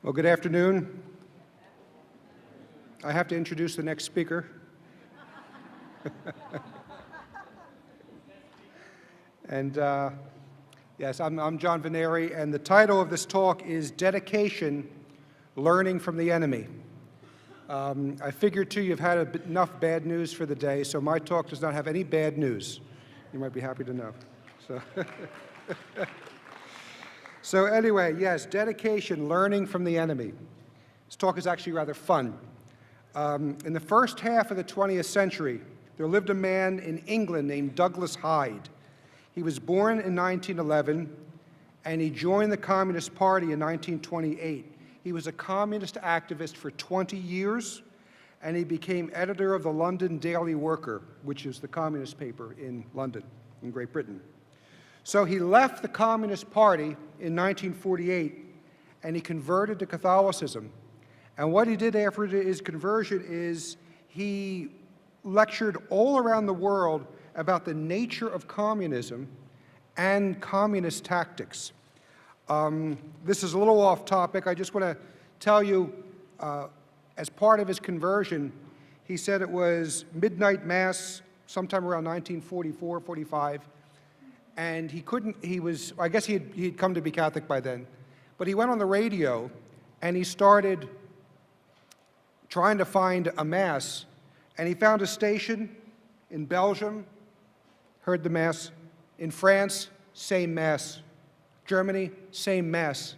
Well, good afternoon. I have to introduce the next speaker. And yes, I'm John Vennari, and the title of this talk is Dedication, Learning from the Enemy. I figured, too, you've had enough bad news for the day, so my talk does not have any bad news. You might be happy to know. So anyway, yes, dedication, learning from the enemy. This talk is actually rather fun. In the first half of the 20th century, there lived a man in England named Douglas Hyde. He was born in 1911, and he joined the Communist Party in 1928. He was a communist activist for 20 years, and he became editor of the London Daily Worker, which is the communist paper in London, in Great Britain. So he left the Communist Party in 1948, and he converted to Catholicism. And what he did after his conversion is he lectured all around the world about the nature of communism and communist tactics. This is a little off topic. I just want to tell you, as part of his conversion, he said it was midnight mass sometime around 1944, 45. And I guess he'd come to be Catholic by then, but he went on the radio and he started trying to find a mass, and he found a station in Belgium, heard the mass, in France, same mass, Germany, same mass,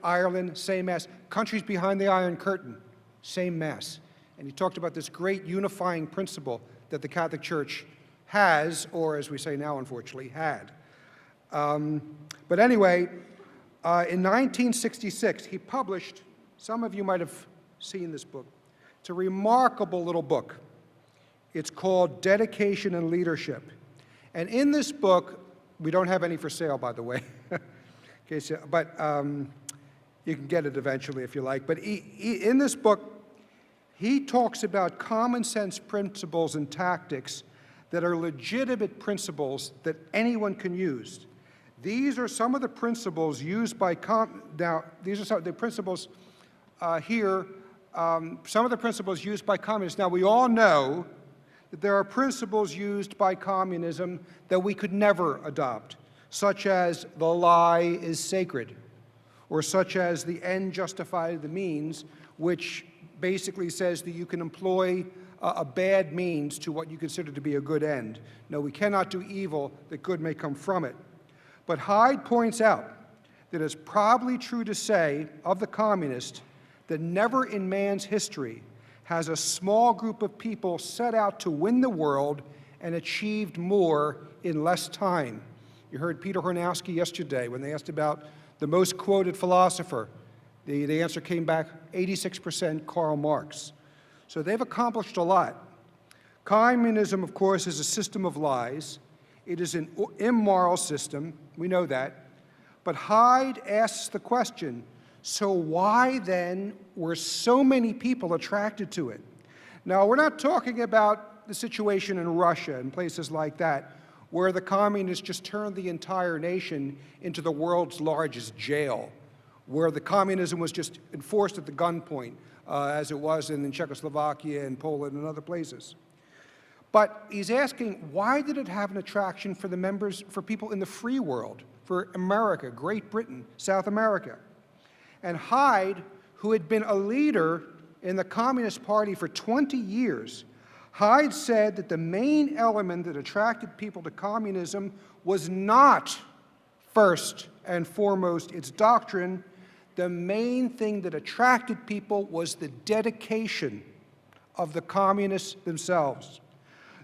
Ireland, same mass, countries behind the Iron Curtain, same mass. And he talked about this great unifying principle that the Catholic Church has, or as we say now, unfortunately, had. But anyway, in 1966, he published, some of you might have seen this book. It's a remarkable little book. It's called Dedication and Leadership. And in this book, we don't have any for sale, by the way, but you can get it eventually if you like. But in this book, he talks about common sense principles and tactics that are legitimate principles that anyone can use. These are some of the principles used by these are some of the principles here. Some of the principles used by communists. Now, we all know that there are principles used by communism that we could never adopt, such as the lie is sacred, or such as the end justifies the means, which basically says that you can employ a bad means to what you consider to be a good end. No, we cannot do evil that good may come from it. But Hyde points out that it's probably true to say of the communist that never in man's history has a small group of people set out to win the world and achieved more in less time. You heard Peter Hornowski yesterday when they asked about the most quoted philosopher. The answer came back 86% Karl Marx. So they've accomplished a lot. Communism, of course, is a system of lies. It is an immoral system. We know that. But Hyde asks the question, so why then were so many people attracted to it? Now, we're not talking about the situation in Russia and places like that, where the communists just turned the entire nation into the world's largest jail, where the communism was just enforced at the gunpoint, as it was in Czechoslovakia and Poland and other places. But he's asking, why did it have an attraction for the members, for people in the free world, for America, Great Britain, South America? And Hyde, who had been a leader in the Communist Party for 20 years, Hyde said that the main element that attracted people to communism was not, first and foremost, its doctrine. The main thing that attracted people was the dedication of the communists themselves.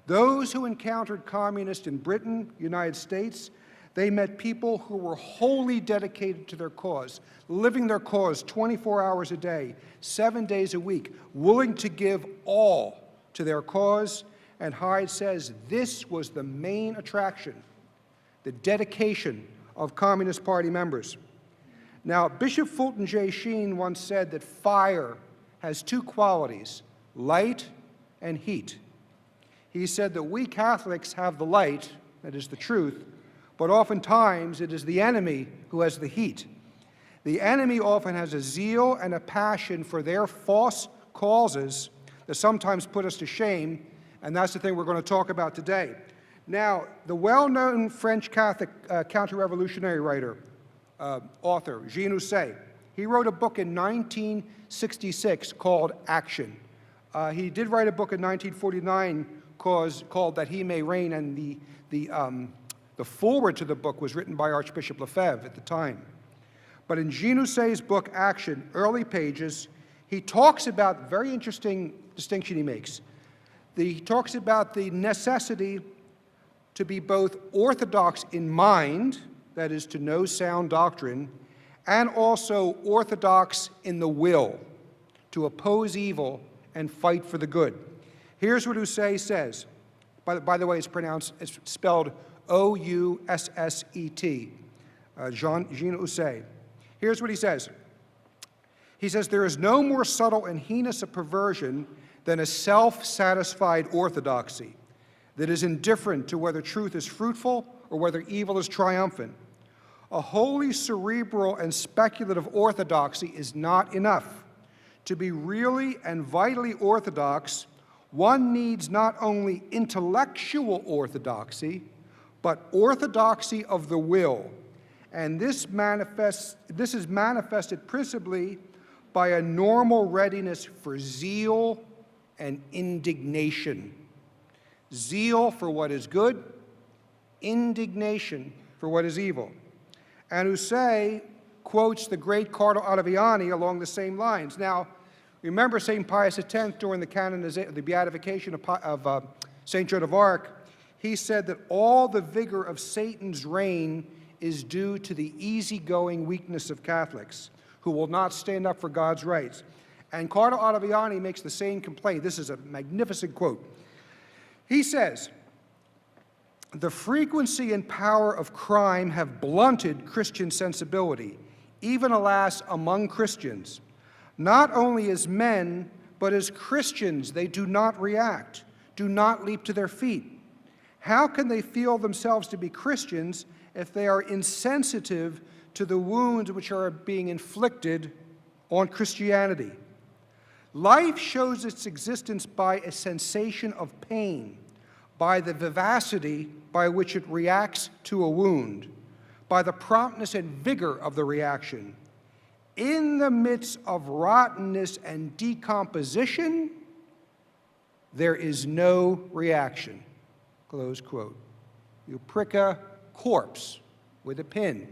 Those who encountered communists in Britain, United States, they met people who were wholly dedicated to their cause, living their cause 24 hours a day, 7 days a week, willing to give all to their cause. And Hyde says this was the main attraction, the dedication of Communist Party members. Now, Bishop Fulton J. Sheen once said that fire has two qualities, light and heat. He said that we Catholics have the light, that is the truth, but oftentimes it is the enemy who has the heat. The enemy often has a zeal and a passion for their false causes that sometimes put us to shame, and that's the thing we're going to talk about today. Now, the well-known French Catholic counter-revolutionary writer, author, Jean Houssaye, he wrote a book in 1966 called Action. He did write a book in 1949 called That He May Reign, and the foreword to the book was written by Archbishop Lefebvre at the time. But in Jean Houssaye's book, Action, early pages, he talks about, very interesting distinction he makes. He talks about the necessity to be both orthodox in mind, that is, to know sound doctrine, and also orthodox in the will, to oppose evil and fight for the good. Here's what Houssaye says. By the way, it's spelled O-U-S-S-E-T, Jean Houssaye. Here's what he says. He says, there is no more subtle and heinous a perversion than a self-satisfied orthodoxy that is indifferent to whether truth is fruitful or whether evil is triumphant. A wholly cerebral and speculative orthodoxy is not enough. To be really and vitally orthodox, one needs not only intellectual orthodoxy, but orthodoxy of the will. And this is manifested principally by a normal readiness for zeal and indignation. Zeal for what is good, indignation for what is evil. And Houssaye quotes the great Cardinal Ottaviani along the same lines. Now, remember St. Pius X, during the beatification of St. Joan of Arc, he said that all the vigor of Satan's reign is due to the easygoing weakness of Catholics who will not stand up for God's rights. And Cardinal Ottaviani makes the same complaint. This is a magnificent quote. He says, the frequency and power of crime have blunted Christian sensibility, even, alas, among Christians. Not only as men, but as Christians, they do not react, do not leap to their feet. How can they feel themselves to be Christians if they are insensitive to the wounds which are being inflicted on Christianity? Life shows its existence by a sensation of pain, by the vivacity by which it reacts to a wound, by the promptness and vigor of the reaction. In the midst of rottenness and decomposition, there is no reaction. Close quote. You prick a corpse with a pin,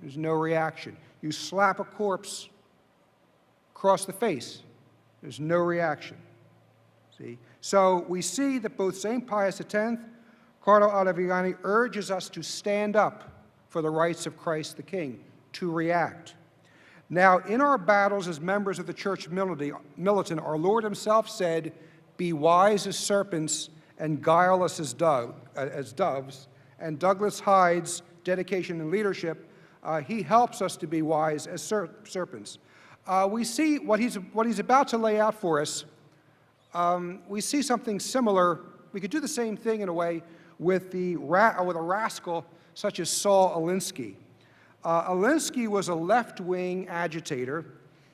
there's no reaction. You slap a corpse across the face, there's no reaction. See? So we see that both St. Pius X, Cardinal Ottaviani urges us to stand up for the rights of Christ the King, to react. Now, in our battles as members of the church militant, our Lord himself said, be wise as serpents and guileless as doves. And Douglas Hyde's dedication and leadership, he helps us to be wise as serpents. We see what he's about to lay out for us. We see something similar. We could do the same thing in a way with a rascal such as Saul Alinsky. Alinsky was a left-wing agitator.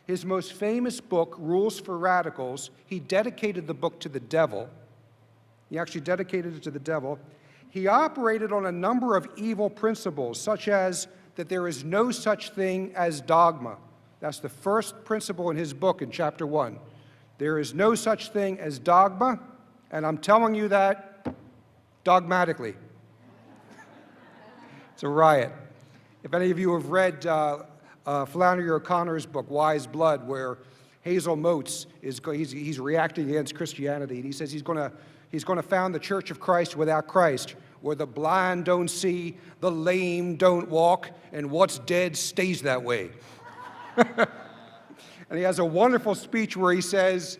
His most famous book, Rules for Radicals, he dedicated the book to the devil. He actually dedicated it to the devil. He operated on a number of evil principles, such as that there is no such thing as dogma. That's the first principle in his book in chapter 1. There is no such thing as dogma, and I'm telling you that dogmatically. It's a riot. If any of you have read Flannery O'Connor's book, Wise Blood, where Hazel Motes he's reacting against Christianity, and he says he's going to found the Church of Christ without Christ, where the blind don't see, the lame don't walk, and what's dead stays that way. And he has a wonderful speech where he says,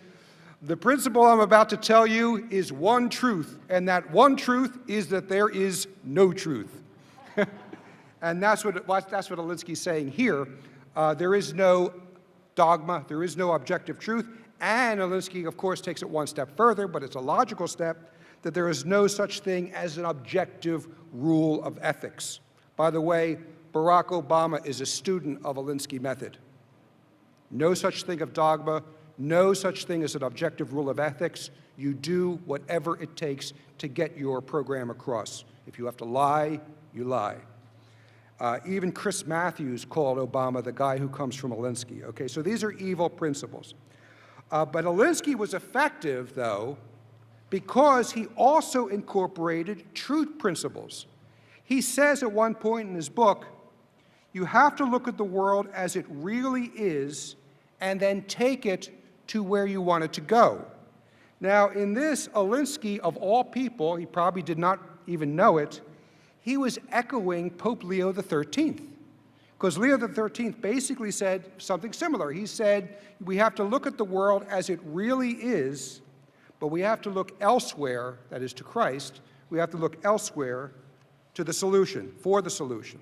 the principle I'm about to tell you is one truth, and that one truth is that there is no truth. And that's what Alinsky's saying here. There is no dogma, there is no objective truth, and Alinsky, of course, takes it one step further, but it's a logical step, that there is no such thing as an objective rule of ethics. By the way, Barack Obama is a student of Alinsky method. No such thing of dogma, no such thing as an objective rule of ethics. You do whatever it takes to get your program across. If you have to lie, you lie. Even Chris Matthews called Obama the guy who comes from Alinsky. Okay, so these are evil principles. But Alinsky was effective, though, because he also incorporated truth principles. He says at one point in his book, you have to look at the world as it really is and then take it to where you want it to go. Now, in this, Alinsky, of all people, he probably did not even know it, he was echoing Pope Leo XIII, because Leo XIII basically said something similar. He said, we have to look at the world as it really is, but we have to look elsewhere, that is to Christ, we have to look elsewhere to the solution, for the solution.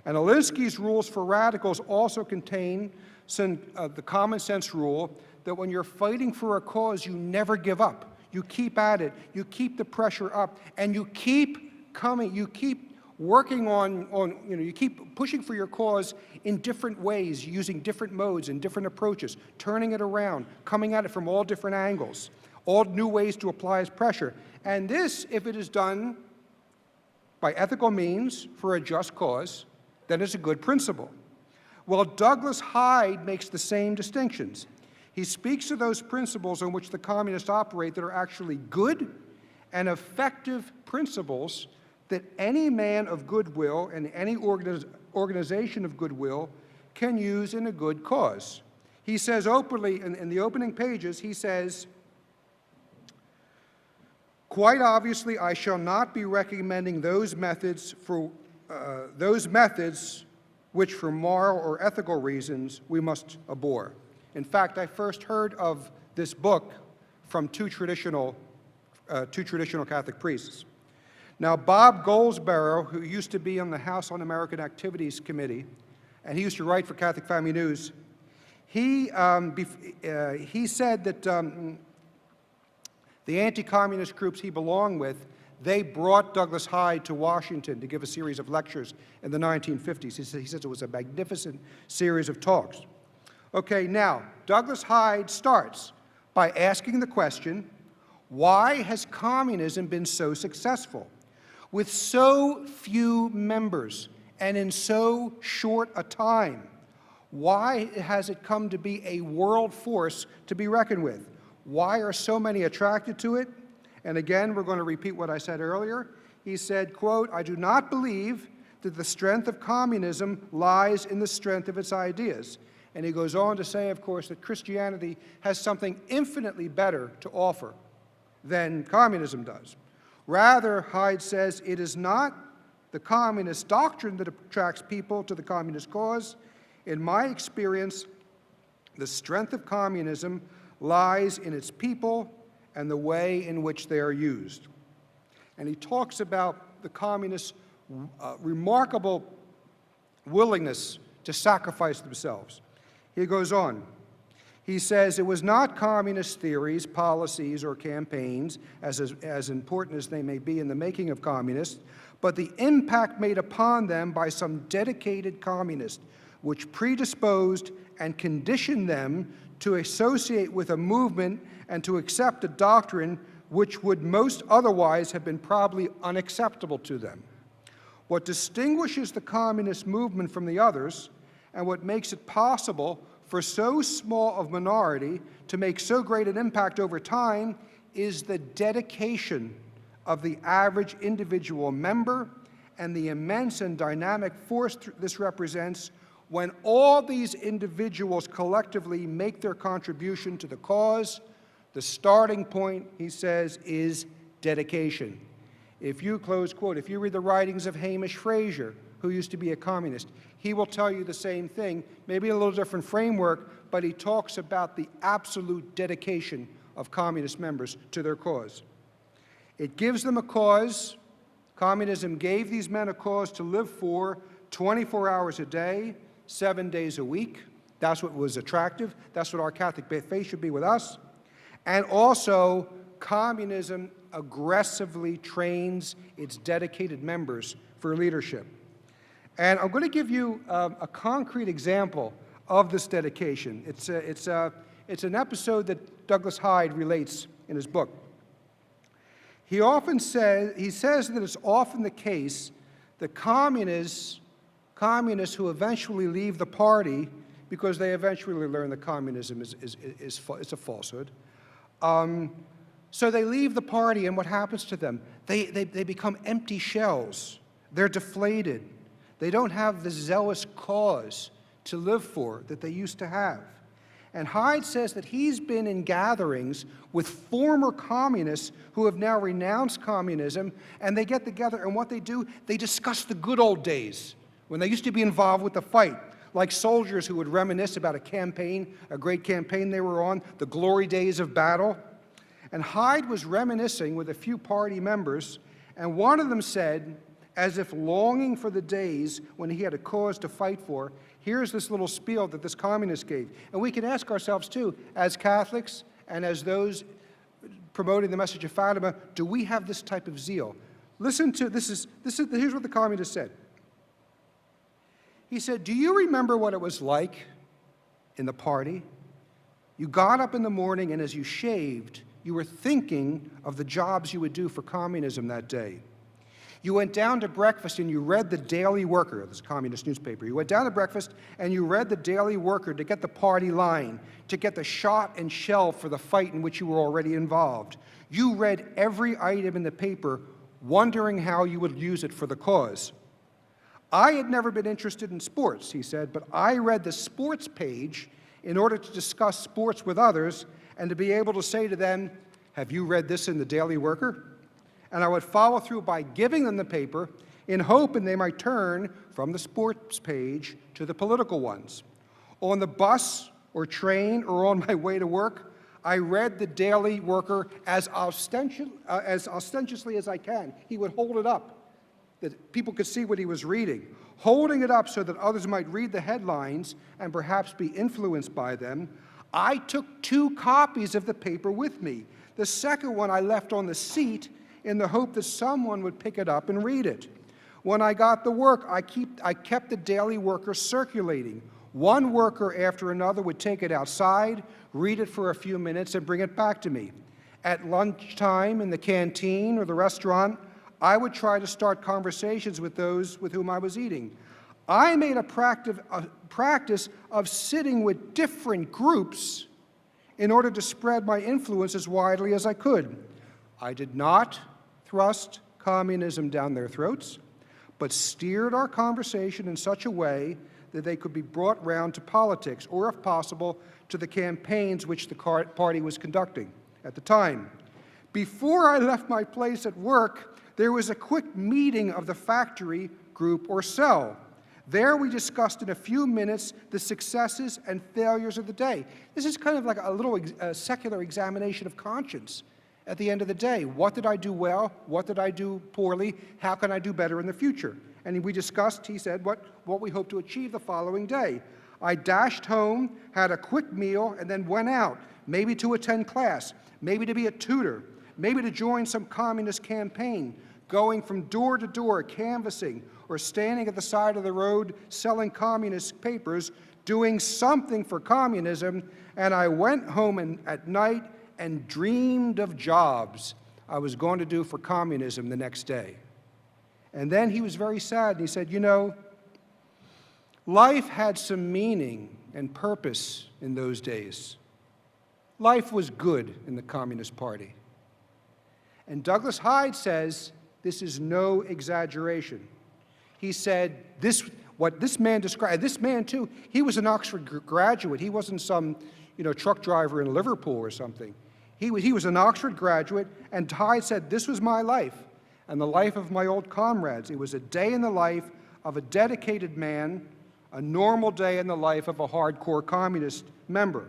And Alinsky's rules for radicals also contain the common sense rule that when you're fighting for a cause, you never give up. You keep at it, you keep the pressure up, and you keep coming, you keep working on you keep pushing for your cause in different ways, using different modes and different approaches, turning it around, coming at it from all different angles, all new ways to apply as pressure. And this, if it is done by ethical means for a just cause, then it's a good principle. Well, Douglas Hyde makes the same distinctions. He speaks of those principles on which the communists operate that are actually good and effective principles that any man of goodwill and any organization of goodwill can use in a good cause. He says openly, in the opening pages, he says, quite obviously, I shall not be recommending those methods which for moral or ethical reasons we must abhor. In fact, I first heard of this book from two traditional Catholic priests. Now, Bob Goldsborough, who used to be on the House Un-American Activities Committee, and he used to write for Catholic Family News, he said that the anti-communist groups he belonged with, they brought Douglas Hyde to Washington to give a series of lectures in the 1950s. He says it was a magnificent series of talks. Okay, now, Douglas Hyde starts by asking the question, why has communism been so successful? With so few members and in so short a time, why has it come to be a world force to be reckoned with? Why are so many attracted to it? And again, we're going to repeat what I said earlier. He said, quote, I do not believe that the strength of communism lies in the strength of its ideas. And he goes on to say, of course, that Christianity has something infinitely better to offer than communism does. Rather, Hyde says, it is not the communist doctrine that attracts people to the communist cause. In my experience, the strength of communism lies in its people and the way in which they are used. And he talks about the communists' remarkable willingness to sacrifice themselves. He goes on. He says, it was not communist theories, policies, or campaigns, as important as they may be in the making of communists, but the impact made upon them by some dedicated communists, which predisposed and conditioned them to associate with a movement and to accept a doctrine which would most otherwise have been probably unacceptable to them. What distinguishes the communist movement from the others, and what makes it possible for so small a minority to make so great an impact over time, is the dedication of the average individual member and the immense and dynamic force this represents when all these individuals collectively make their contribution to the cause. The starting point, he says, is dedication. If you, close quote, if you read the writings of Hamish Fraser, who used to be a communist, he will tell you the same thing, maybe a little different framework, but he talks about the absolute dedication of communist members to their cause. It gives them a cause. Communism gave these men a cause to live for 24 hours a day, 7 days a week. That's what was attractive. That's what our Catholic faith should be with us. And also, communism aggressively trains its dedicated members for leadership. And I'm going to give you a concrete example of this dedication. It's an episode that Douglas Hyde relates in his book. He says that it's often the case that communists who eventually leave the party because they eventually learn that communism is a falsehood. So they leave the party, and what happens to them? They become empty shells. They're deflated. They don't have the zealous cause to live for that they used to have. And Hyde says that he's been in gatherings with former communists who have now renounced communism, and they get together, and what they do, they discuss the good old days when they used to be involved with the fight, like soldiers who would reminisce about a campaign, a great campaign they were on, the glory days of battle. And Hyde was reminiscing with a few party members, and one of them said, as if longing for the days when he had a cause to fight for, here's this little spiel that this communist gave. And we can ask ourselves too, as Catholics and as those promoting the message of Fatima, do we have this type of zeal? Listen to, here's what the communist said. He said, do you remember what it was like in the party? You got up in the morning, and as you shaved, you were thinking of the jobs you would do for communism that day. You went down to breakfast and you read the Daily Worker, this communist newspaper. You went down to breakfast and you read the Daily Worker to get the party line, to get the shot and shell for the fight in which you were already involved. You read every item in the paper, wondering how you would use it for the cause. I had never been interested in sports, he said, but I read the sports page in order to discuss sports with others and to be able to say to them, have you read this in the Daily Worker? And I would follow through by giving them the paper in hoping they might turn from the sports page to the political ones. On the bus or train or on my way to work, I read the Daily Worker as ostentatiously as I can. He would hold it up, that people could see what he was reading, holding it up so that others might read the headlines and perhaps be influenced by them. I took 2 copies of the paper with me. The second one I left on the seat in the hope that someone would pick it up and read it. When I got to work, I kept the Daily Worker circulating. One worker after another would take it outside, read it for a few minutes, and bring it back to me. At lunchtime in the canteen or the restaurant, I would try to start conversations with those with whom I was eating. I made a practice of sitting with different groups in order to spread my influence as widely as I could. I did not thrust communism down their throats, but steered our conversation in such a way that they could be brought round to politics, or if possible, to the campaigns which the party was conducting at the time. Before I left my place at work, there was a quick meeting of the factory group or cell. There we discussed in a few minutes the successes and failures of the day. This is kind of like a little secular examination of conscience. At the end of the day, what did I do well? What did I do poorly? How can I do better in the future? And we discussed, he said, what we hope to achieve the following day. I dashed home, had a quick meal, and then went out, maybe to attend class, maybe to be a tutor, maybe to join some communist campaign, going from door to door, canvassing, or standing at the side of the road selling communist papers, doing something for communism, and I went home at night and dreamed of jobs I was going to do for communism the next day. And then he was very sad, and he said, you know, life had some meaning and purpose in those days. Life was good in the Communist Party. And Douglas Hyde says this is no exaggeration. He said what this man described, this man too, he was an Oxford graduate. He wasn't some, truck driver in Liverpool or something. He was an Oxford graduate, and Hyde said, this was my life and the life of my old comrades. It was a day in the life of a dedicated man, a normal day in the life of a hardcore communist member.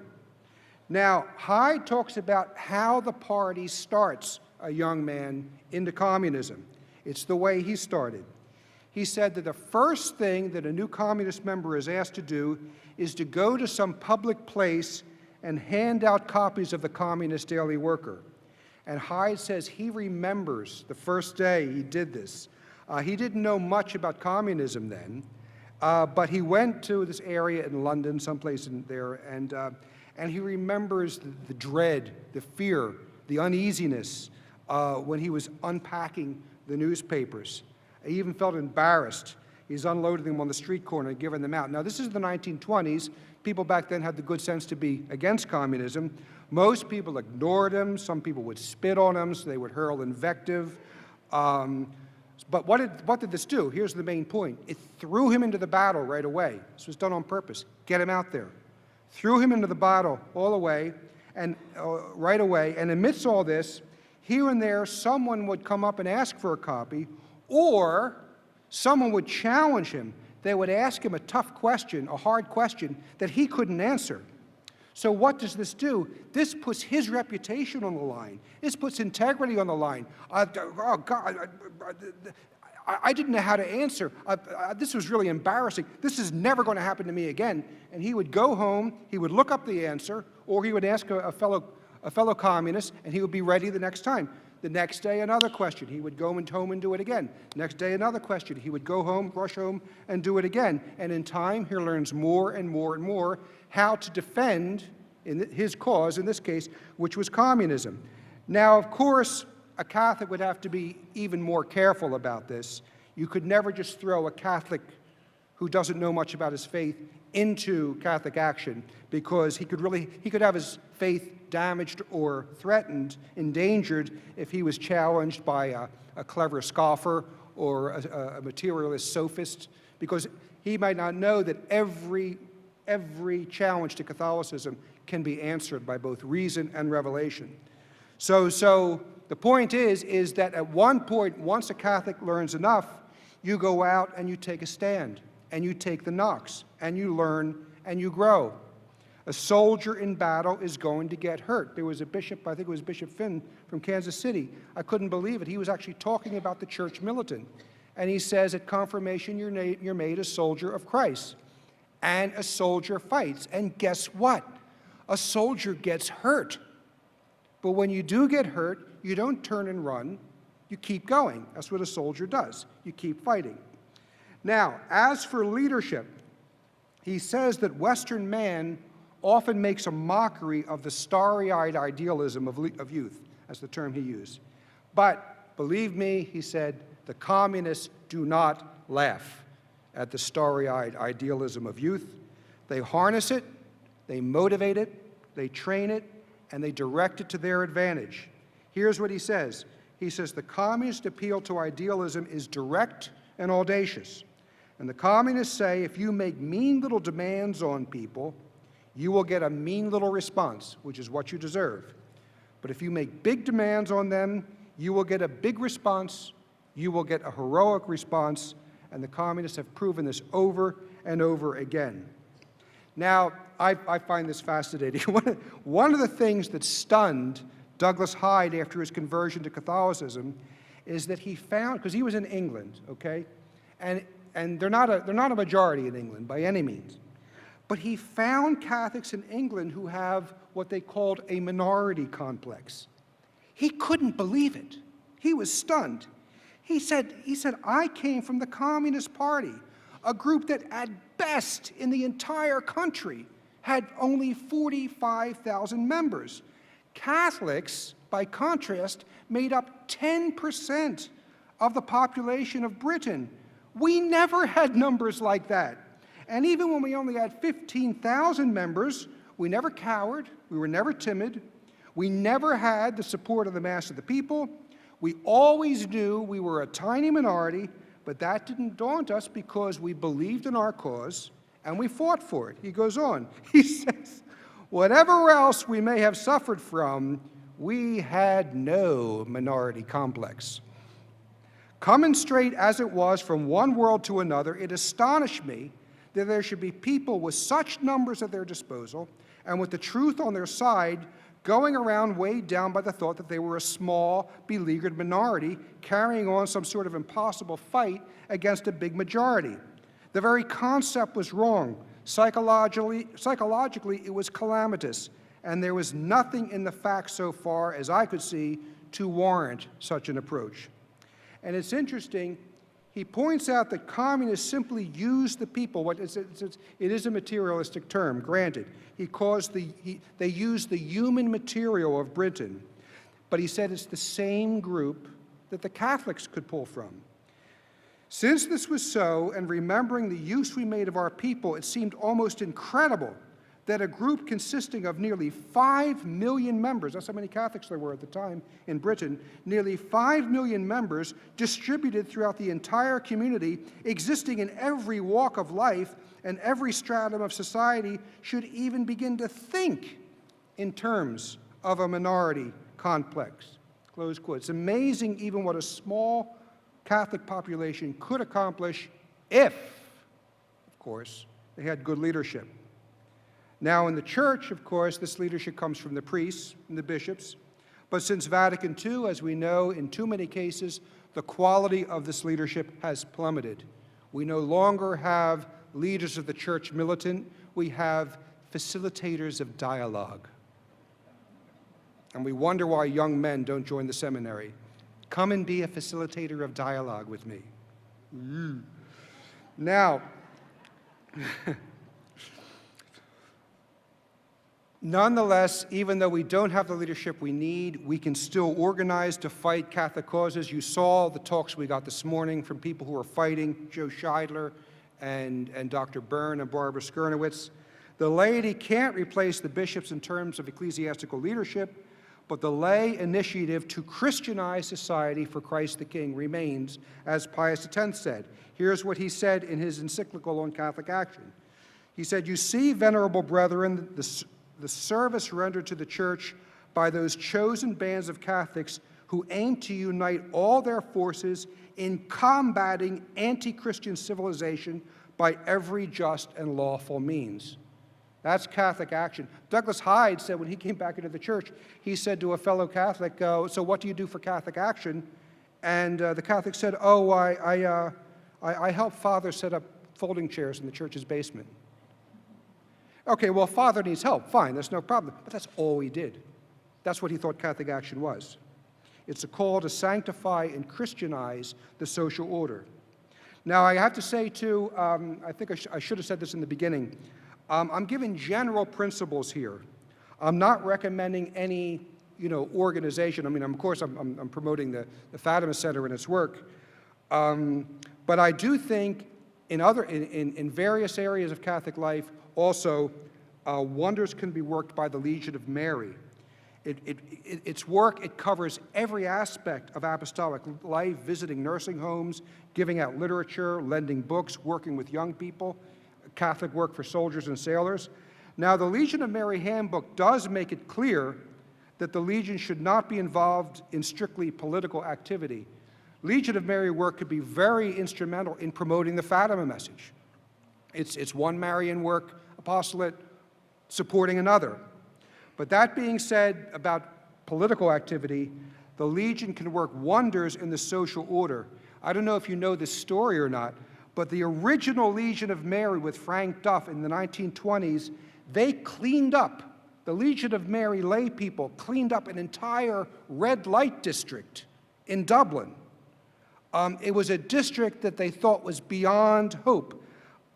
Now, Hyde talks about how the party starts a young man into communism. It's the way he started. He said that the first thing that a new communist member is asked to do is to go to some public place and hand out copies of the Communist Daily Worker. And Hyde says he remembers the first day he did this. He didn't know much about communism then, But he went to this area in London, someplace in there, and he remembers the dread, the fear, the uneasiness when he was unpacking the newspapers. He even felt embarrassed. He's unloading them on the street corner and giving them out. Now, this is the 1920s. People back then had the good sense to be against communism. Most people ignored him. Some people would spit on him, so they would hurl invective. But what did this do? Here's the main point. It threw him into the battle right away. This was done on purpose. Get him out there. Threw him into the battle all the way, and right away. And amidst all this, here and there, someone would come up and ask for a copy, or someone would challenge him. They would ask him a tough question, a hard question that he couldn't answer. So what does this do? This puts his reputation on the line. This puts integrity on the line. Oh, God, I didn't know how to answer. This was really embarrassing. This is never going to happen to me again. And he would go home, he would look up the answer, or he would ask a fellow communist, and he would be ready the next time. The next day, another question. He would go home and do it again. Next day, another question. He would go home, rush home, and do it again. And in time, he learns more and more and more how to defend his cause, in this case, which was communism. Now, of course, a Catholic would have to be even more careful about this. You could never just throw a Catholic who doesn't know much about his faith into Catholic action, because he could have his faith damaged or threatened, endangered, if he was challenged by a clever scoffer or a materialist sophist, because he might not know that every challenge to Catholicism can be answered by both reason and revelation. So the point is that at one point, once a Catholic learns enough, you go out and you take a stand, and you take the knocks, and you learn and you grow. A soldier in battle is going to get hurt. There was a bishop, I think it was Bishop Finn from Kansas City. I couldn't believe it. He was actually talking about the church militant. And he says, at confirmation, you're made a soldier of Christ. And a soldier fights. And guess what? A soldier gets hurt. But when you do get hurt, you don't turn and run. You keep going. That's what a soldier does. You keep fighting. Now, as for leadership, he says that Western man often makes a mockery of the starry-eyed idealism of youth. That's the term he used. But believe me, he said, the communists do not laugh at the starry-eyed idealism of youth. They harness it, they motivate it, they train it, and they direct it to their advantage. Here's what he says. He says, the communist appeal to idealism is direct and audacious. And the communists say, if you make mean little demands on people, you will get a mean little response, which is what you deserve. But if you make big demands on them, you will get a big response, you will get a heroic response, and the communists have proven this over and over again. Now, I find this fascinating. One of the things that stunned Douglas Hyde after his conversion to Catholicism is that he found, because he was in England, okay, and they're not a majority in England by any means, but he found Catholics in England who have what they called a minority complex. He couldn't believe it. He was stunned. He said, I came from the Communist Party, a group that at best in the entire country had only 45,000 members. Catholics, by contrast, made up 10% of the population of Britain. We never had numbers like that. And even when we only had 15,000 members, we never cowered, we were never timid, we never had the support of the mass of the people. We always knew we were a tiny minority, but that didn't daunt us because we believed in our cause and we fought for it. He goes on, he says, whatever else we may have suffered from, we had no minority complex. Coming straight as it was from one world to another, it astonished me that there should be people with such numbers at their disposal and with the truth on their side going around weighed down by the thought that they were a small, beleaguered minority carrying on some sort of impossible fight against a big majority. The very concept was wrong. Psychologically, it was calamitous, and there was nothing in the facts so far as I could see to warrant such an approach. And it's interesting, He points out that communists simply use the people. It is a materialistic term, granted. They use the human material of Britain, but he said it's the same group that the Catholics could pull from. Since this was so, and remembering the use we made of our people, it seemed almost incredible that a group consisting of nearly 5 million members, that's how many Catholics there were at the time in Britain, nearly 5 million members distributed throughout the entire community, existing in every walk of life and every stratum of society, should even begin to think in terms of a minority complex. Close quote. It's amazing even what a small Catholic population could accomplish if, of course, they had good leadership. Now, in the Church, of course, this leadership comes from the priests and the bishops. But since Vatican II, as we know, in too many cases, the quality of this leadership has plummeted. We no longer have leaders of the Church militant. We have facilitators of dialogue. And we wonder why young men don't join the seminary. Come and be a facilitator of dialogue with me. Now, nonetheless, even though we don't have the leadership we need, we can still organize to fight Catholic causes. You saw the talks we got this morning from people who are fighting, Joe Scheidler and Dr. Byrne and Barbara Skernowitz. The laity can't replace the bishops in terms of ecclesiastical leadership, but the lay initiative to Christianize society for Christ the King remains, as Pius X said. Here's what he said in his encyclical on Catholic action. He said, "You see, venerable brethren, the service rendered to the Church by those chosen bands of Catholics who aim to unite all their forces in combating anti-Christian civilization by every just and lawful means." That's Catholic action. Douglas Hyde said when he came back into the Church, he said to a fellow Catholic, so what do you do for Catholic action? And the Catholic said, oh, I help Father set up folding chairs in the church's basement. Okay, well, Father needs help. Fine, that's no problem. But that's all he did. That's what he thought Catholic action was. It's a call to sanctify and Christianize the social order. Now, I have to say, too, I think I should have said this in the beginning. I'm giving general principles here. I'm not recommending any, organization. I mean, of course, I'm promoting the Fatima Center and its work. But I do think in various areas of Catholic life, also, wonders can be worked by the Legion of Mary. Its work, it covers every aspect of apostolic life, visiting nursing homes, giving out literature, lending books, working with young people, Catholic work for soldiers and sailors. Now, the Legion of Mary handbook does make it clear that the Legion should not be involved in strictly political activity. Legion of Mary work could be very instrumental in promoting the Fatima message. It's one Marian work, apostolate, supporting another. But that being said about political activity, the Legion can work wonders in the social order. I don't know if you know this story or not, but the original Legion of Mary with Frank Duff in the 1920s, they cleaned up, the Legion of Mary lay people cleaned up an entire red light district in Dublin. It was a district that they thought was beyond hope.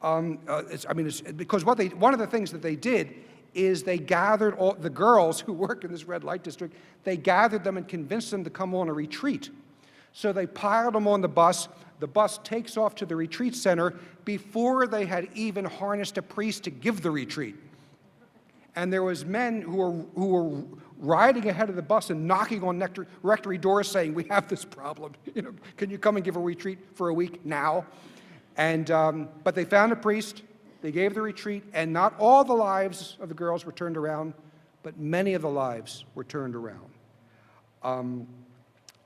Because one of the things that they did is they gathered all the girls who work in this red light district, they gathered them and convinced them to come on a retreat. So they piled them on the bus takes off to the retreat center before they had even harnessed a priest to give the retreat. And there was men who were riding ahead of the bus and knocking on rectory doors saying, we have this problem, can you come and give a retreat for a week now? And, but they found a priest, they gave the retreat, and not all the lives of the girls were turned around, but many of the lives were turned around.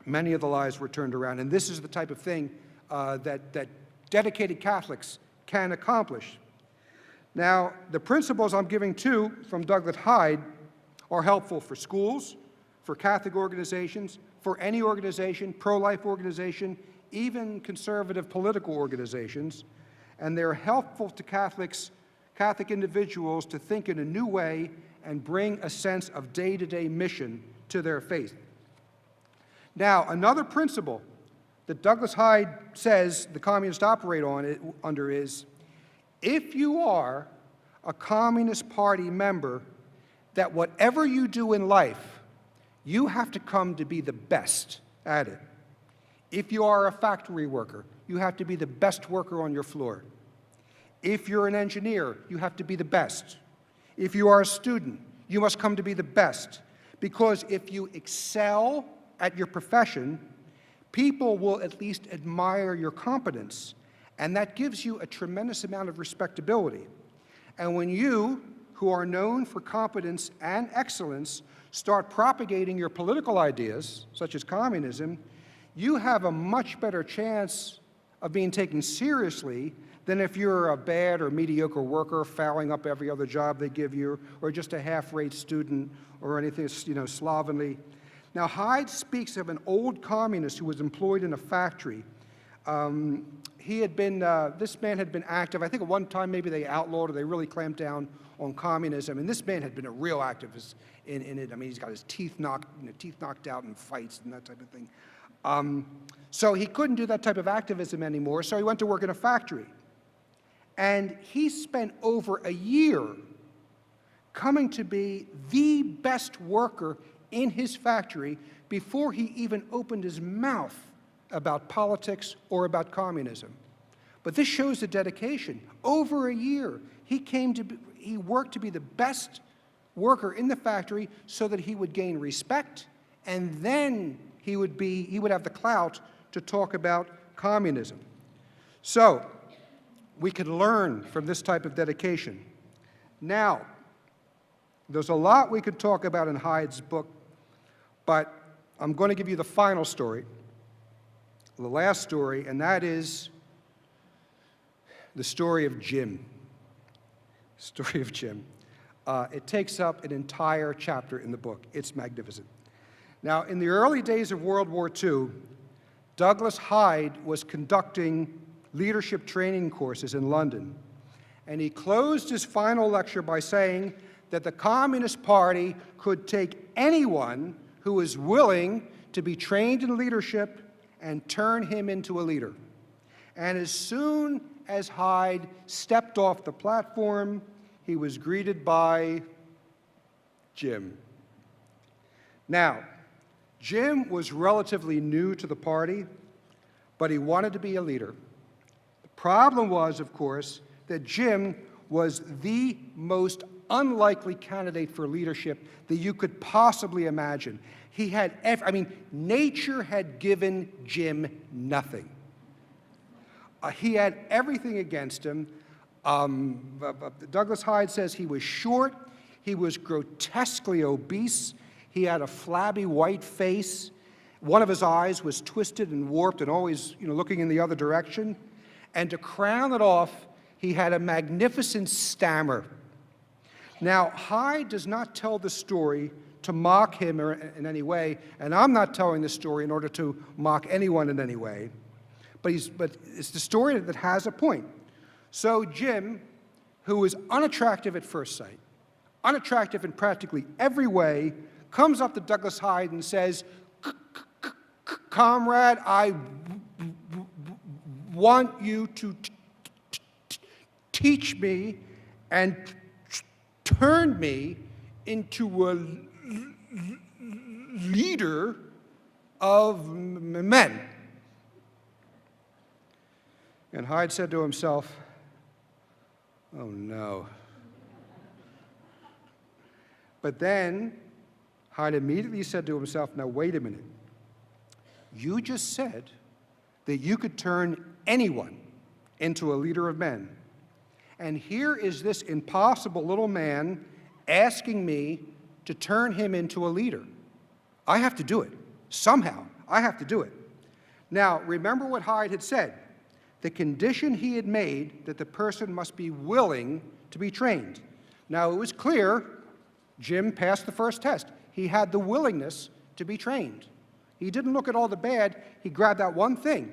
Many of the lives were turned around, and this is the type of thing that dedicated Catholics can accomplish. Now, the principles I'm giving too from Douglas Hyde are helpful for schools, for Catholic organizations, for any organization, pro-life organization, even conservative political organizations, and they're helpful to Catholic individuals to think in a new way and bring a sense of day-to-day mission to their faith. Now, another principle that Douglas Hyde says the communists operate under is, if you are a Communist Party member, that whatever you do in life, you have to come to be the best at it. If you are a factory worker, you have to be the best worker on your floor. If you're an engineer, you have to be the best. If you are a student, you must come to be the best. Because if you excel at your profession, people will at least admire your competence, and that gives you a tremendous amount of respectability. And when you, who are known for competence and excellence, start propagating your political ideas, such as communism, you have a much better chance of being taken seriously than if you're a bad or mediocre worker fouling up every other job they give you, or just a half-rate student, or anything, slovenly. Now, Hyde speaks of an old communist who was employed in a factory. This man had been active. I think at one time maybe they outlawed or they really clamped down on communism, and this man had been a real activist in it. I mean, he's got his teeth knocked out in fights and that type of thing. So he couldn't do that type of activism anymore, so he went to work in a factory. And he spent over a year coming to be the best worker in his factory before he even opened his mouth about politics or about communism. But this shows the dedication. Over a year, he worked to be the best worker in the factory so that he would gain respect, and then he would have the clout to talk about communism. So, we can learn from this type of dedication. Now, there's a lot we could talk about in Hyde's book, but I'm going to give you the final story, the last story, and that is the story of Jim. Story of Jim. It takes up an entire chapter in the book. It's magnificent. Now, in the early days of World War II, Douglas Hyde was conducting leadership training courses in London, and he closed his final lecture by saying that the Communist Party could take anyone who was willing to be trained in leadership and turn him into a leader. And as soon as Hyde stepped off the platform, he was greeted by Jim. Now, Jim was relatively new to the party, but he wanted to be a leader. The problem was, of course, that Jim was the most unlikely candidate for leadership that you could possibly imagine. He had, nature had given Jim nothing. He had everything against him. Douglas Hyde says he was short, he was grotesquely obese, he had a flabby white face, one of his eyes was twisted and warped and always looking in the other direction, and to crown it off, he had a magnificent stammer. Now, Hyde does not tell the story to mock him in any way, and I'm not telling the story in order to mock anyone in any way, but it's the story that has a point. So Jim, who was unattractive at first sight, unattractive in practically every way, comes up to Douglas Hyde and says, "Comrade, I want you to teach me and turn me into a leader of men." And Hyde said to himself, "Oh no." But then Hyde immediately said to himself, "Now wait a minute. You just said that you could turn anyone into a leader of men. And here is this impossible little man asking me to turn him into a leader. I have to do it. Somehow, I have to do it." Now, remember what Hyde had said. The condition he had made that the person must be willing to be trained. Now, it was clear Jim passed the first test. He had the willingness to be trained. He didn't look at all the bad. He grabbed that one thing,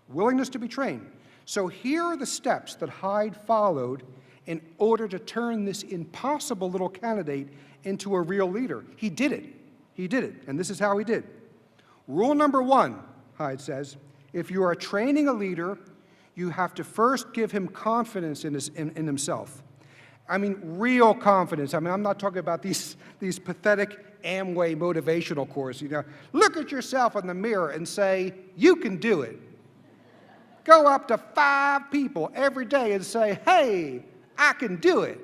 willingness to be trained. So here are the steps that Hyde followed in order to turn this impossible little candidate into a real leader. He did it. He did it, and this is how he did. Rule number one, Hyde says, If you are training a leader, you have to first give him confidence in himself. I mean, real confidence. I mean, I'm not talking about these pathetic Amway motivational courses. You know, look at yourself in the mirror and say, you can do it. Go up to 5 people every day and say, hey, I can do it.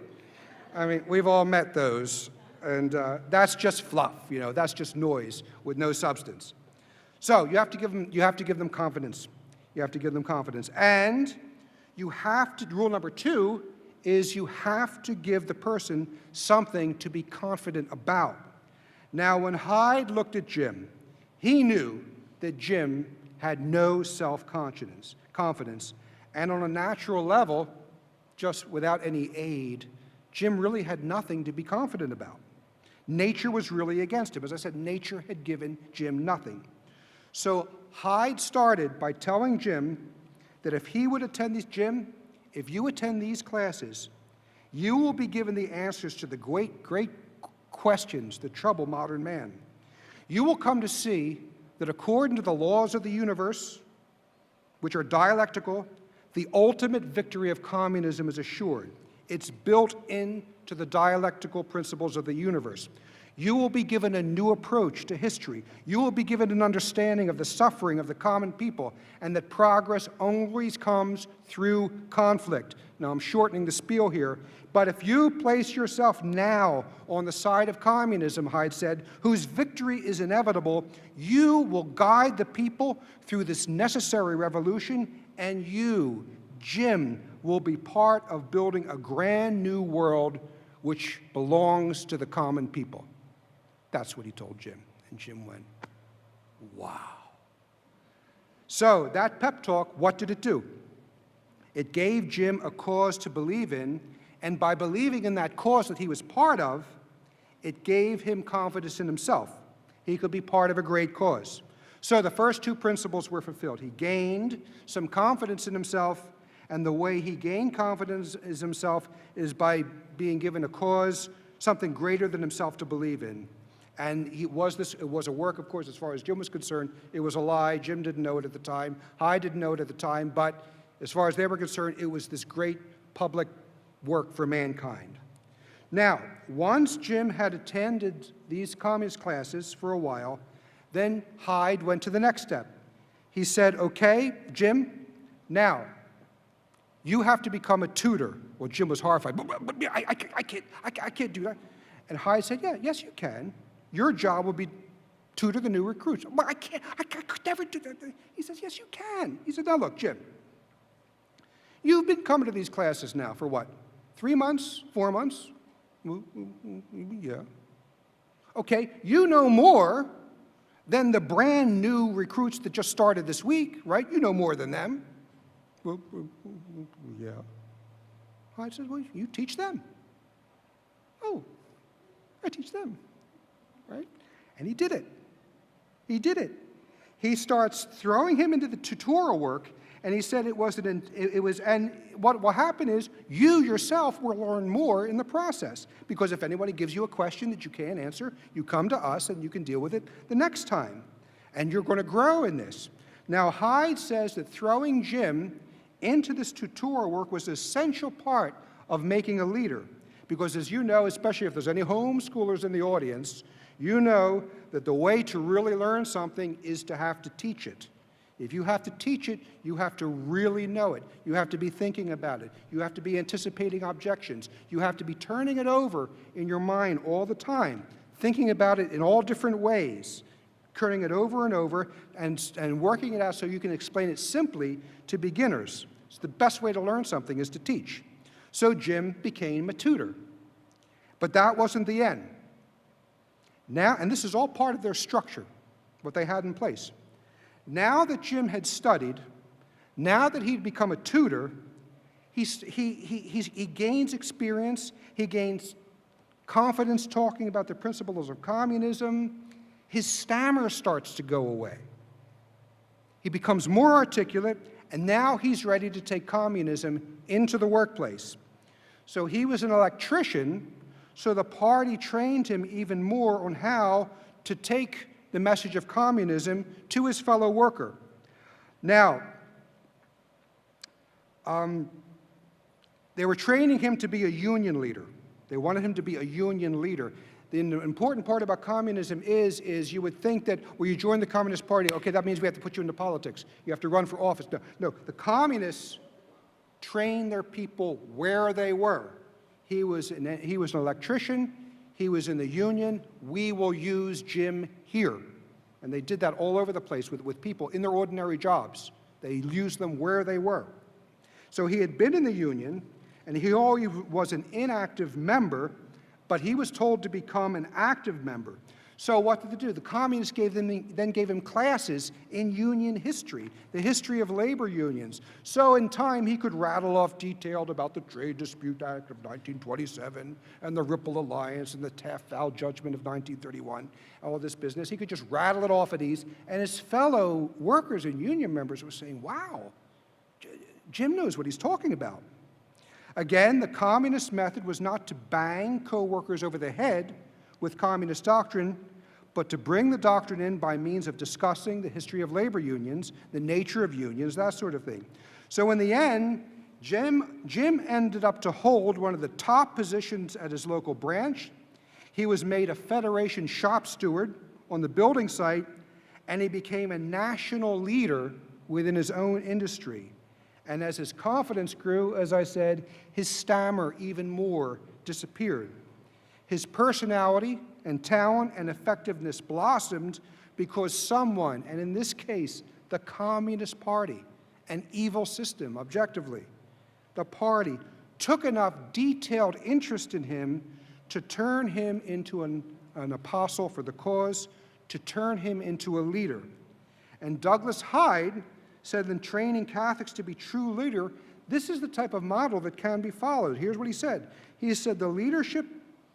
I mean, we've all met those, and that's just fluff, you know, that's just noise with no substance. So you have to give them confidence. You have to give them confidence. And you have to, rule number 2 is you have to give the person something to be confident about. Now, when Hyde looked at Jim, he knew that Jim had no self-confidence, and on a natural level, just without any aid, Jim really had nothing to be confident about. Nature was really against him. As I said, nature had given Jim nothing. So Hyde started by telling Jim that if he would attend these, Jim, if you attend these classes, you will be given the answers to the great questions that trouble modern man. You will come to see that according to the laws of the universe, which are dialectical, the ultimate victory of communism is assured. It's built into the dialectical principles of the universe. You will be given a new approach to history. You will be given an understanding of the suffering of the common people, and that progress always comes through conflict. Now, I'm shortening the spiel here, but if you place yourself now on the side of communism, Hyde said, whose victory is inevitable, you will guide the people through this necessary revolution, and you, Jim, will be part of building a grand new world which belongs to the common people. That's what he told Jim, and Jim went, wow. So that pep talk, what did it do? It gave Jim a cause to believe in, and by believing in that cause that he was part of, it gave him confidence in himself. He could be part of a great cause. So the first 2 principles were fulfilled. He gained some confidence in himself, and the way he gained confidence in himself is by being given a cause, something greater than himself to believe in. And it was a work, of course, as far as Jim was concerned. It was a lie. Jim didn't know it at the time. Hyde didn't know it at the time. But as far as they were concerned, it was this great public work for mankind. Now, once Jim had attended these communist classes for a while, then Hyde went to the next step. He said, okay, Jim, now, you have to become a tutor. Well, Jim was horrified. But I can't do that. And Hyde said, yeah, yes, you can. Your job will be tutor the new recruits. Well, I could never do that. He says, yes, you can. He said, now look, Jim, you've been coming to these classes now for what, 3 months, 4 months? Yeah. Okay, you know more than the brand new recruits that just started this week, right? You know more than them. Well, yeah. I said, well, you teach them. Oh, I teach them. Right? And he did it. He did it. He starts throwing him into the tutorial work, and he said and what will happen is you yourself will learn more in the process, because if anybody gives you a question that you can't answer, you come to us and you can deal with it the next time, and you're going to grow in this. Now, Hyde says that throwing Jim into this tutorial work was an essential part of making a leader, because as you know, especially if there's any homeschoolers in the audience, you know that the way to really learn something is to have to teach it. If you have to teach it, you have to really know it. You have to be thinking about it. You have to be anticipating objections. You have to be turning it over in your mind all the time, thinking about it in all different ways, turning it over and over, and working it out so you can explain it simply to beginners. So the best way to learn something is to teach. So Jim became a tutor. But that wasn't the end. Now, and this is all part of their structure, what they had in place. Now that Jim had studied, now that he'd become a tutor, he gains experience, he gains confidence talking about the principles of communism. His stammer starts to go away. He becomes more articulate, and now he's ready to take communism into the workplace. So he was an electrician, so the party trained him even more on how to take the message of communism to his fellow worker. Now, they were training him to be a union leader. They wanted him to be a union leader. The important part about communism is you would think that, well, you join the Communist Party, okay, that means we have to put you into politics. You have to run for office. No, the communists trained their people where they were. He was an electrician. He was in the union. We will use Jim here. And they did that all over the place with people in their ordinary jobs. They used them where they were. So he had been in the union, and he always was an inactive member, but he was told to become an active member. So what did they do? The communists then gave him classes in union history, the history of labor unions. So in time, he could rattle off detailed about the Trade Dispute Act of 1927 and the Ripple Alliance and the Taft-Fowle Judgment of 1931, all this business. He could just rattle it off at ease, and his fellow workers and union members were saying, wow, Jim knows what he's talking about. Again, the communist method was not to bang co-workers over the head with communist doctrine, but to bring the doctrine in by means of discussing the history of labor unions, the nature of unions, that sort of thing. So in the end, Jim ended up to hold one of the top positions at his local branch. He was made a Federation shop steward on the building site, and he became a national leader within his own industry. And as his confidence grew, as I said, his stammer even more disappeared. His personality and talent and effectiveness blossomed because someone, and in this case, the Communist Party, an evil system, objectively, the party took enough detailed interest in him to turn him into an apostle for the cause, to turn him into a leader. And Douglas Hyde said in training Catholics to be true leader, this is the type of model that can be followed. Here's what he said. He said, the leadership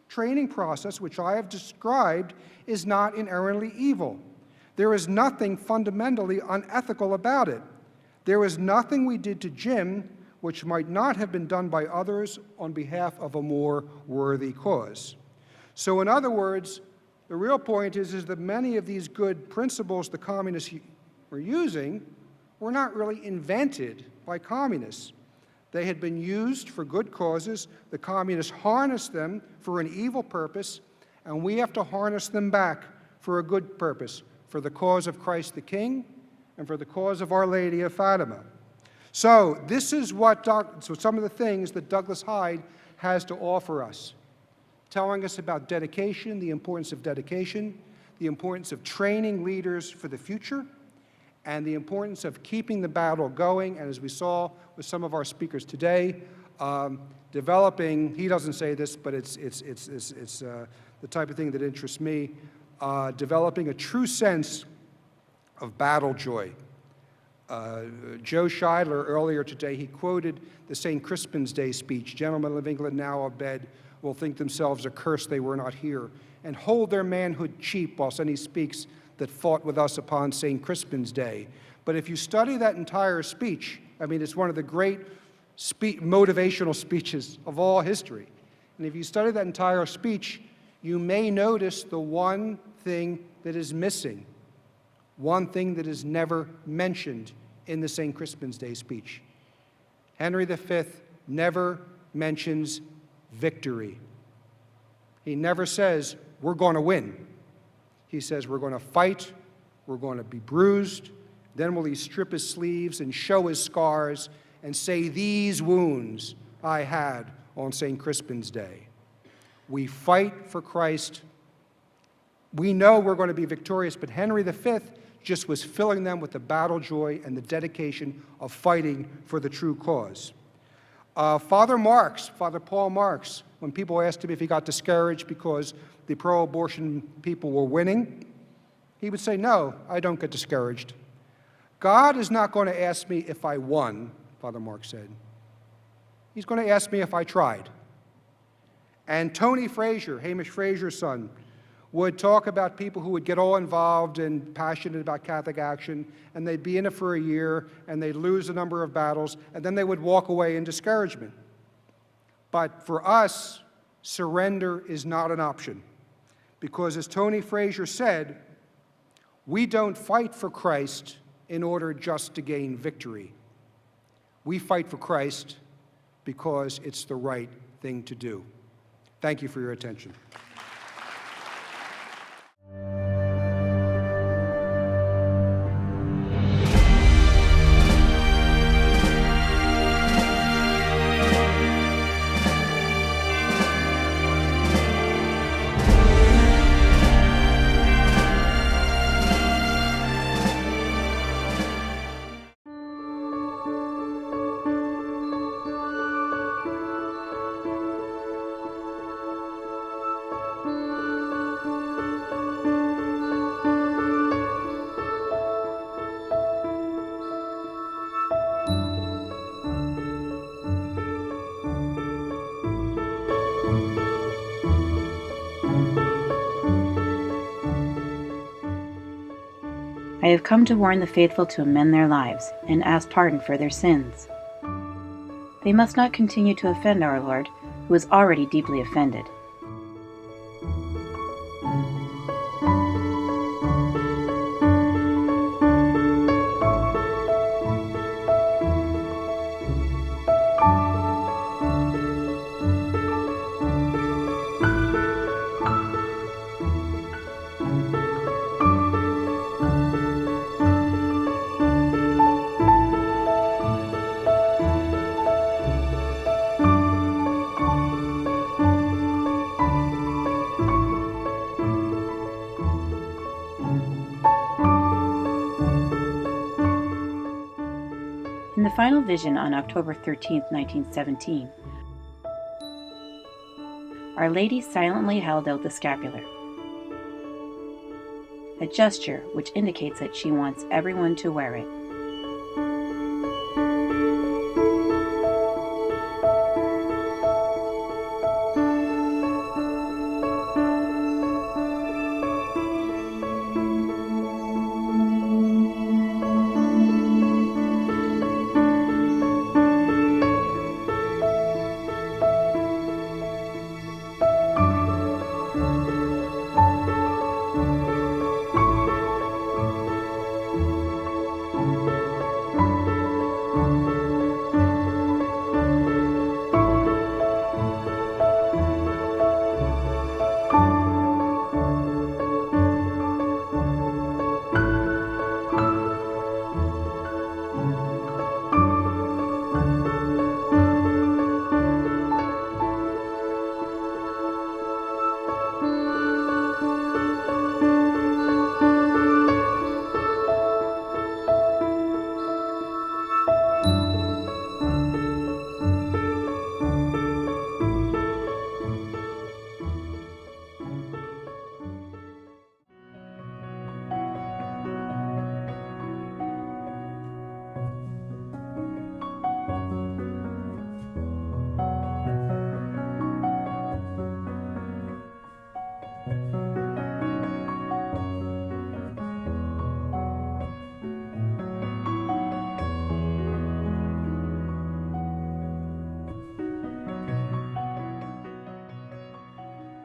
training process, which I have described, is not inherently evil. There is nothing fundamentally unethical about it. There is nothing we did to Jim which might not have been done by others on behalf of a more worthy cause. So in other words, the real point is that many of these good principles the communists were using were not really invented by communists. They had been used for good causes. The communists harnessed them for an evil purpose, and we have to harness them back for a good purpose, for the cause of Christ the King and for the cause of Our Lady of Fatima. So this is some of the things that Douglas Hyde has to offer us, telling us about dedication, the importance of dedication, the importance of training leaders for the future, and the importance of keeping the battle going, and as we saw with some of our speakers today, developing, he doesn't say this, but it's the type of thing that interests me, developing a true sense of battle joy. Joe Scheidler, earlier today, he quoted the St. Crispin's Day speech, "Gentlemen of England now abed will think themselves accursed they were not here, and hold their manhood cheap whilst any speaks that fought with us upon St. Crispin's Day." But if you study that entire speech, I mean, it's one of the great motivational speeches of all history. And if you study that entire speech, you may notice the one thing that is missing, one thing that is never mentioned in the St. Crispin's Day speech. Henry V never mentions victory. He never says, we're going to win. He says, we're going to fight, we're going to be bruised, then will he strip his sleeves and show his scars and say, these wounds I had on St. Crispin's Day. We fight for Christ. We know we're going to be victorious, but Henry V just was filling them with the battle joy and the dedication of fighting for the true cause. Father Paul Marx, when people asked him if he got discouraged because the pro-abortion people were winning, he would say, no, I don't get discouraged. God is not going to ask me if I won, Father Marx said. He's going to ask me if I tried. And Tony Frazier, Hamish Frazier's son, would talk about people who would get all involved and passionate about Catholic action, and they'd be in it for a year, and they'd lose a number of battles, and then they would walk away in discouragement. But for us, surrender is not an option. Because as Tony Frazier said, we don't fight for Christ, in order just to gain victory. We fight for Christ because it's the right thing to do. Thank you for your attention. I have come to warn the faithful to amend their lives and ask pardon for their sins. They must not continue to offend our Lord, who is already deeply offended. In the final vision on October 13, 1917, Our Lady silently held out the scapular, a gesture which indicates that she wants everyone to wear it.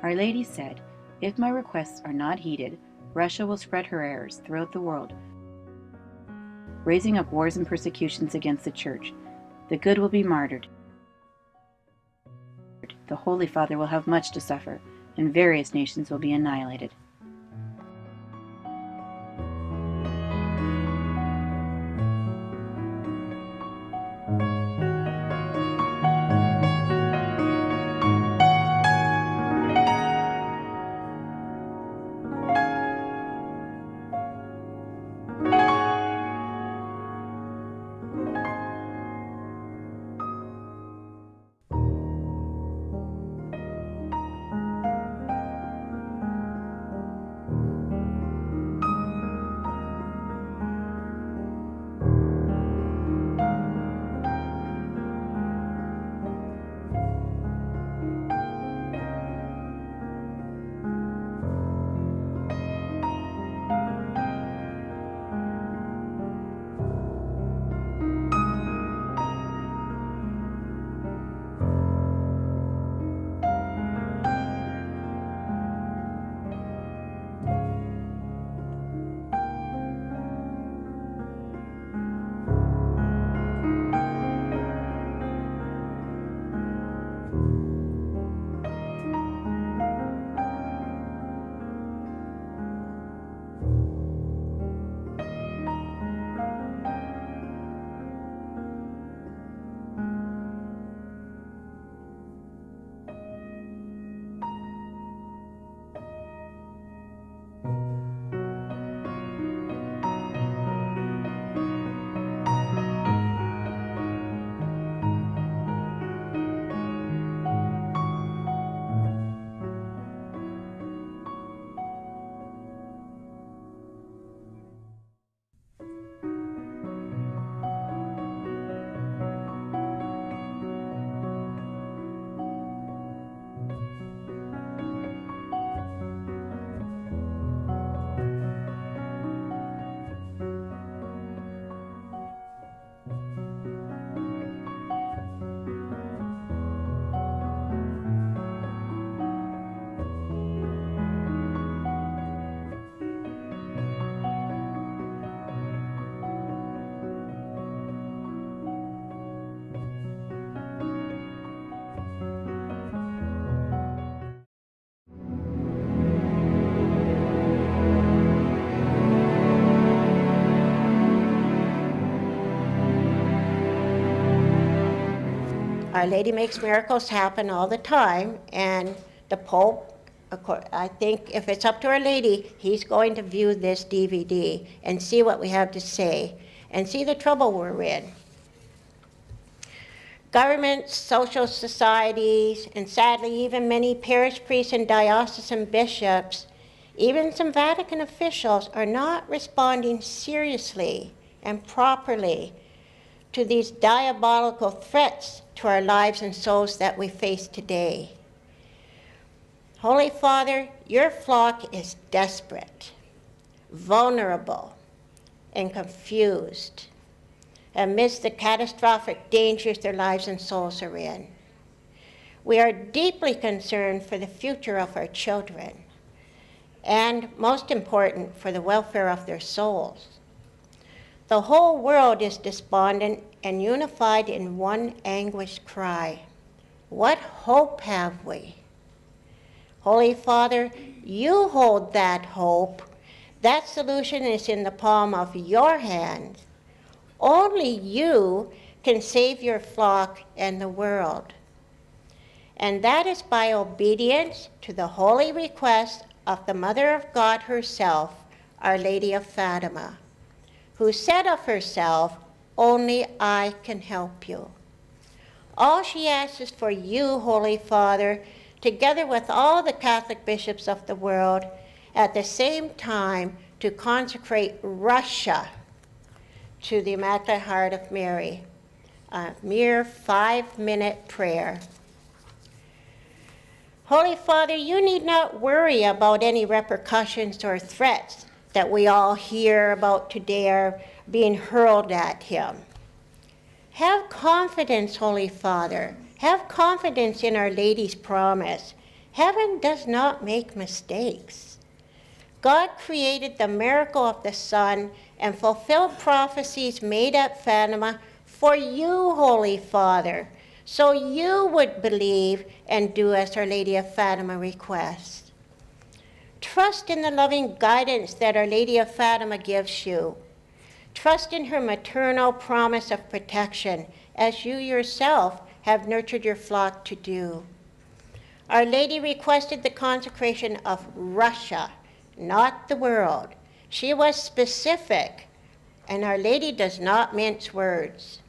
Our Lady said, "If my requests are not heeded, Russia will spread her errors throughout the world, raising up wars and persecutions against the Church. The good will be martyred. The Holy Father will have much to suffer, and various nations will be annihilated." Our Lady makes miracles happen all the time, and the Pope, I think if it's up to Our Lady, he's going to view this DVD and see what we have to say and see the trouble we're in. Governments, social societies, and sadly even many parish priests and diocesan bishops, even some Vatican officials, are not responding seriously and properly to these diabolical threats to our lives and souls that we face today. Holy Father, your flock is desperate, vulnerable, and confused amidst the catastrophic dangers their lives and souls are in. We are deeply concerned for the future of our children, and most important, for the welfare of their souls. The whole world is despondent and unified in one anguished cry. What hope have we? Holy Father, you hold that hope. That solution is in the palm of your hand. Only you can save your flock and the world. And that is by obedience to the holy request of the Mother of God herself, Our Lady of Fatima, who said of herself, "Only I can help you." All she asks is for you, Holy Father, together with all the Catholic bishops of the world, at the same time to consecrate Russia to the Immaculate Heart of Mary. A mere 5-minute prayer. Holy Father, you need not worry about any repercussions or threats that we all hear about today are being hurled at him. Have confidence, Holy Father. Have confidence in Our Lady's promise. Heaven does not make mistakes. God created the miracle of the Son and fulfilled prophecies made at Fatima for you, Holy Father, so you would believe and do as Our Lady of Fatima requests. Trust in the loving guidance that Our Lady of Fatima gives you. Trust in her maternal promise of protection, as you yourself have nurtured your flock to do. Our Lady requested the consecration of Russia, not the world. She was specific, and Our Lady does not mince words.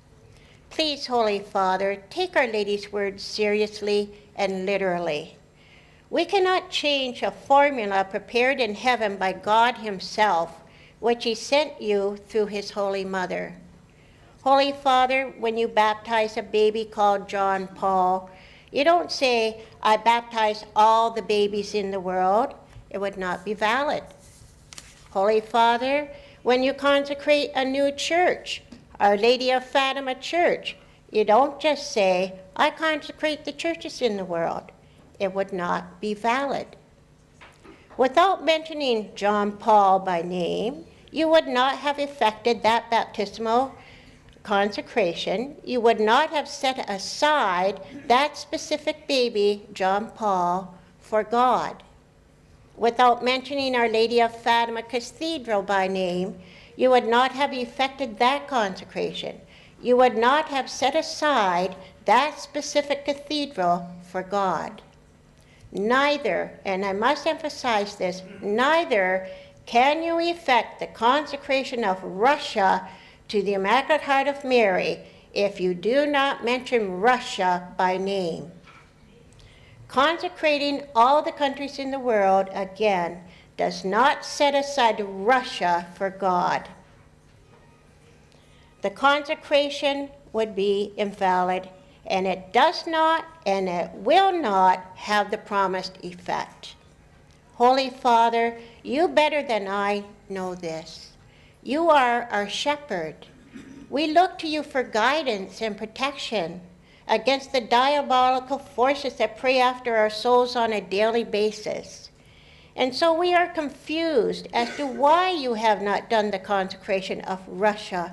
Please, Holy Father, take Our Lady's words seriously and literally. We cannot change a formula prepared in heaven by God himself, which he sent you through his Holy Mother. Holy Father, when you baptize a baby called John Paul, you don't say, "I baptize all the babies in the world." It would not be valid. Holy Father, when you consecrate a new church, Our Lady of Fatima Church, you don't just say, "I consecrate the churches in the world." It would not be valid. Without mentioning John Paul by name, you would not have effected that baptismal consecration. You would not have set aside that specific baby, John Paul, for God. Without mentioning Our Lady of Fatima Cathedral by name, you would not have effected that consecration. You would not have set aside that specific cathedral for God. Neither, and I must emphasize this, neither can you effect the consecration of Russia to the Immaculate Heart of Mary if you do not mention Russia by name. Consecrating all the countries in the world, again, does not set aside Russia for God. The consecration would be invalid, and it does not and it will not have the promised effect. Holy Father, you better than I know this. You are our shepherd. We look to you for guidance and protection against the diabolical forces that prey after our souls on a daily basis. And so we are confused as to why you have not done the consecration of Russia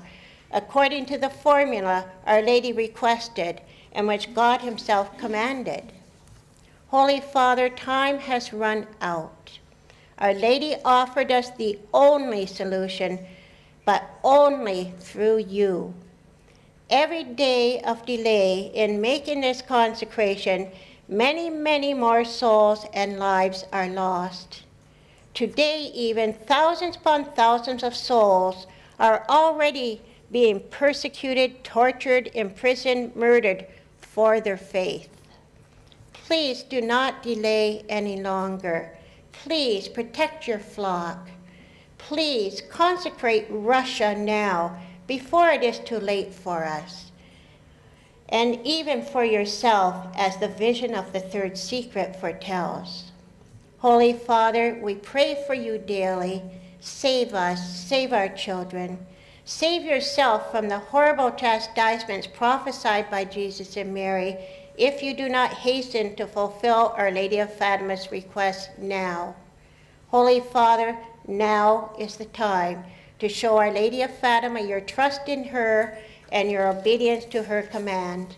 according to the formula Our Lady requested and which God himself commanded. Holy Father, time has run out. Our Lady offered us the only solution, but only through you. Every day of delay in making this consecration, many, many more souls and lives are lost. Today, even thousands upon thousands of souls are already being persecuted, tortured, imprisoned, murdered for their faith. Please do not delay any longer. Please protect your flock. Please consecrate Russia now before it is too late for us. And even for yourself, as the vision of the third secret foretells. Holy Father, we pray for you daily. Save us, save our children. Save yourself from the horrible chastisements prophesied by Jesus and Mary, if you do not hasten to fulfill Our Lady of Fatima's request now. Holy Father, now is the time to show Our Lady of Fatima your trust in her and your obedience to her command.